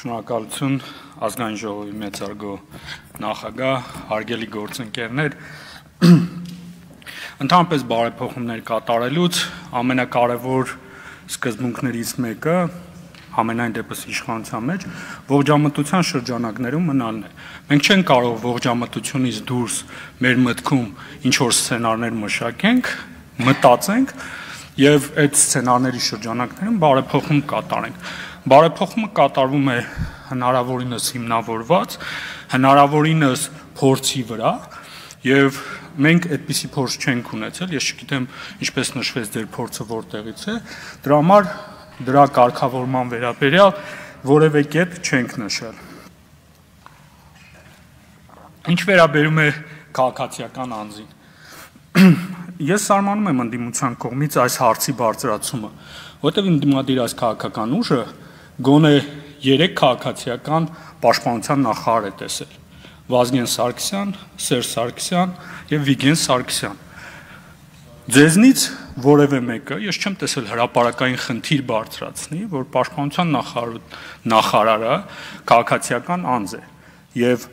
Շնորհակալություն ազգային ժողովի մեծարգո նախագահ, հարգելի գործընկերներ, ընդհանրապես բարեփոխումներ կատարելուց ամենակարևոր սկզբունքներից մեկը ամենայն դեպս իշխանության մեջ ողջամտության շրջանակներում մնալն է։ Մենք չենք կարող ողջամտությունից դուրս մեր մտքում ինչ որ սցենարներ մշակենք, մտածենք եւ այդ սցենարների շրջանակներում բարեփոխում կատարենք։ Բարեփոխումը կատարվում է հնարավորինս հիմնավորված, հնարավորինս փորձի վրա եւ մենք այդպիսի փորձ չենք ունեցել, ես չգիտեմ ինչպես նշվեց ձեր փորձը որտեղից է, դրա համար դրա կարգավորման վերաբերյալ որևէ կետ չենք նշել։ Ինչ վերաբերում է քաղաքացիական անձին, ես սարմանում եմ ընդդիմության կողմից այս հարցի բարձրացումը, որտեղ ընդդիմադիր այս քաղաքական ուժը գոնե 3 քաղաքացիական պաշտպանության նախարար է տեսել. Վազգեն Սարգսյան, Սերժ Սարգսյան եւ Վիգեն Սարգսյան։ Ձեզնից որևէ մեկը, ես չեմ տեսել հրապարակային խնդիր բարձրացնի, որ պաշտպանության նախարարը քաղաքացիական անձ է եւ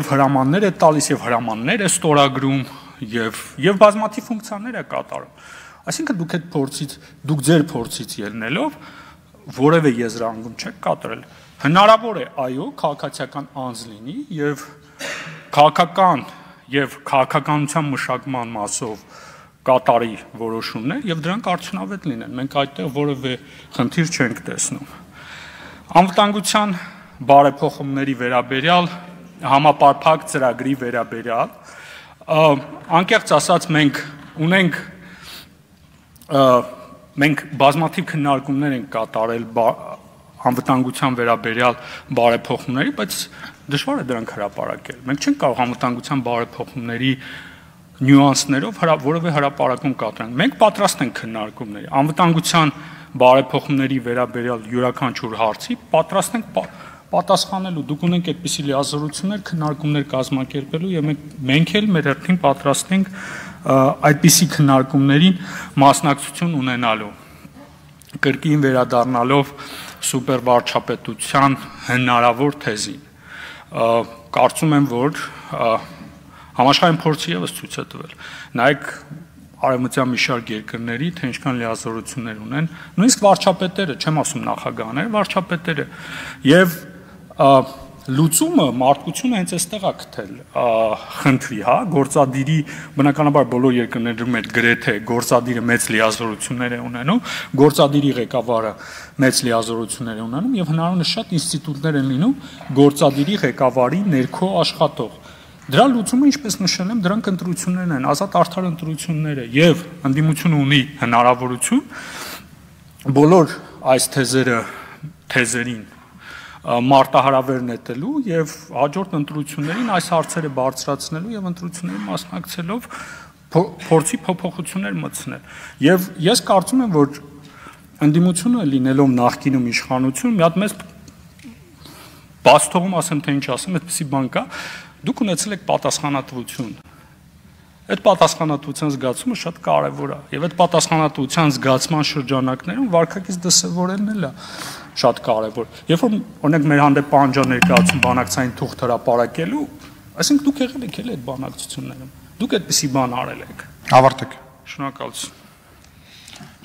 հրամաններ է տալիս եւ հրամաններ է ստորագրում եւ բազմաթիվ ֆունկցիաներ է կատարում։ Այսինքն դուք ձեր փորձից ելնելով որևէ եզրահանգում չեք կատարել։ Հնարավոր է, այո, քաղաքացիական անձ լինի եւ քաղաքական եւ քաղաքականության մշակման մասով կատարի որոշումներ եւ դրանք արդյունավետ լինեն։ Մենք այդտեղ որևէ խնդիր չենք տեսնում։ Անվտանգության բարեփոխումների վերաբերյալ համապարփակ ծրագրի վերաբերյալ անկեղծ ասած մենք բազմաթիվ քննարկումներ ենք կատարել անվտանգության վերաբերյալ բարեփոխումների, բայց դժվար է դրանք հրապարակել։ Մենք չենք կարող անվտանգության բարեփոխումների նյուանսներով որևէ հրապարակում կատարենք։ Մենք պատրաստ ենք քննարկումների։ Անվտանգության բարեփոխումների վերաբերյալ յուրաքանչյուր հարցի պատրաստ ենք պատասխանելու։ Դուք ունենք այդպիսի լիազորություններ, քննարկումներ կազմակերպելու եւ մենք էլ մեր հերթին պատրաստ ենք այդպիսի քննարկումներին մասնակցություն ունենալու։ Կրկին վերադառնալով սուպերվարչապետության հնարավոր թեզին, կարծում եմ, որ համաշխարհային փորձը եւս ցույց է տվել։ Նայեք արևմտյան մի շարք երկրների, թե ինչքան լիազորություններ ունեն, նույնիսկ վարչապետերը, չեմ ասում նախագահները, վարչապետերը եւ լուծումը մարդկությունը հենց այստեղ է գտել խնդրի, հա, գործադիրի բնականաբար բոլոր երկրներում այդ գրեթե գործադիրը մեծ լիազորություններ է ունենում, գործադիրի ղեկավարը մեծ լիազորություններ է ունենում եւ հնարավորինս շատ ինստիտուտներ են լինում գործադիրի ղեկավարի ներքո աշխատող։ Դրա լուծումը, ինչպես նշել եմ, դրանք ընտրություններն են, ազատ արդար ընտրությունները եւ ընդդիմությունը ունի հնարավորություն բոլոր այս թեզերին մարտահրավեր նետելու եւ հաջորդ ընտրություններին այս հարցերը բարձրացնելու եւ ընտրություններին մասնակցելով փորձի փոփոխություններ մտցնել։ Եվ ես կարծում եմ, որ ընդդիմությունը լինելով նախկինում իշխանություն, մի հատ մեծ բաց թողում ասեմ, թե ինչ ասեմ, այդպեսի բան կա, դուք ունեցել եք պատասխանատվություն։ Այդ պատասխանատվության զգացումը շատ կարևոր է եւ այդ պատասխանատվության զգացման շրջանակներում վարքագիծ դրսևորելն էլ է շատ կարևոր։ Երբ որ օրինակ մեր հանդեպ պահանջաներկայացում բանակցային թուղթ հրապարակելու, այսինքն դուք եղել եք էլ այդ բանակցություններում։ Դուք այդպիսի բան արել եք։ Ավարտեք։ Շնորհակալություն։